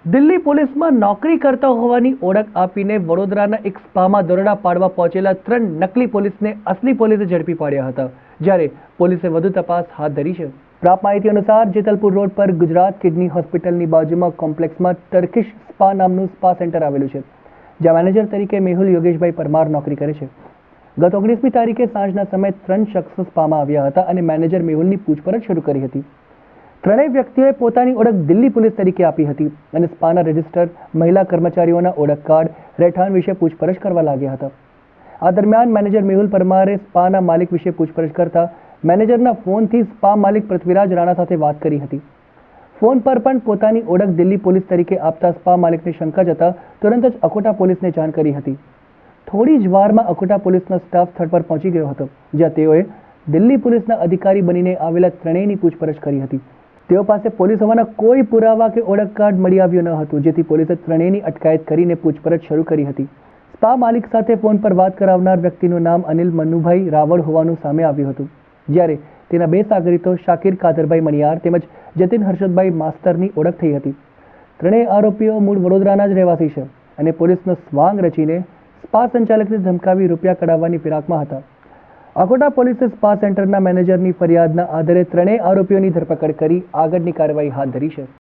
દિલ્હી પોલીસમાં નોકરી કરતા હોવાની ઓળખ આપીને વડોદરાના એક સ્પામાં દરોડા પાડવા પહોંચેલા 3 નકલી પોલીસને અસલી પોલીસે ઝડપી પાડ્યા હતા, જ્યારે પોલીસે વધુ તપાસ હાથ ધરી છે। પ્રાપ્ત માહિતી અનુસાર જેતલપુર રોડ પર ગુજરાત કિડની હોસ્પિટલની બાજુમાં કોમ્પ્લેક્સમાં ટર્કિશ સ્પા નામનું સ્પા સેન્ટર આવેલું છે, જ્યાં મેનેજર તરીકે મેહુલ યોગેશભાઈ પરમાર નોકરી કરે છે। ગત 19મી તારીખે સાંજના સમયે 3 શખ્સો સ્પામાં આવ્યા હતા અને મેનેજર મેહુલની પૂછપરછ શરૂ કરી હતી। ત્રણેય વ્યક્તિઓએ પોતાની ઓળખ દિલ્હી પોલીસ તરીકે આપી હતી અને સ્પાના રજિસ્ટર, મહિલા કર્મચારીઓના ઓળખ કાર્ડ, રહેઠાણ વિશે પૂછપરછ કરવા લાગ્યા હતા। આ દરમિયાન મેનેજર મેહુલ પરમારે સ્પાના માલિક વિશે પૂછપરછ કરતા મેનેજરના ફોનથી સ્પા માલિક પૃથ્વીરાજ રાણા સાથે વાત કરી હતી। ફોન પર પણ પોતાની ઓળખ દિલ્હી પોલીસ તરીકે આપતા સ્પા માલિકને શંકા જતા તુરંત જ અકોટા પોલીસને જાણ કરી હતી। થોડી જ વારમાં અકોટા પોલીસનો સ્ટાફ સ્થળ પર પહોંચી ગયો હતો, જ્યાં તેઓએ દિલ્હી પોલીસના અધિકારી બનીને આવેલા ત્રણેયની પૂછપરછ કરી હતી। તેઓ પાસે પોલીસ હોવાના કોઈ પુરાવા કે ઓળખ કાર્ડ મળી આવ્યું ન હતું, જેથી પોલીસે ત્રણેયની અટકાયત કરીને પૂછપરછ શરૂ કરી હતી। સ્પા માલિક સાથે ફોન પર વાત કરાવનાર વ્યક્તિનું નામ અનિલ મનુભાઈ રાવળ હોવાનું સામે આવ્યું હતું, જ્યારે તેના 2 સાગરીતો શાકિર કાદરભાઈ મણિયાર તેમજ જતીન હર્ષદભાઈ માસ્તરની ઓળખ થઈ હતી। ત્રણેય આરોપીઓ મૂળ વડોદરાના જ રહેવાસી છે અને પોલીસનો સ્વાંગ રચીને સ્પા સંચાલકને ધમકાવી રૂપિયા કઢાવવાની ફિરાકમાં હતા। અકોટા પોલીસે સ્પા સેન્ટરના મેનેજરની ફરિયાદના આધારે ત્રણેય આરોપીઓની ધરપકડ કરી આગળની કાર્યવાહી હાથ ધરી છે।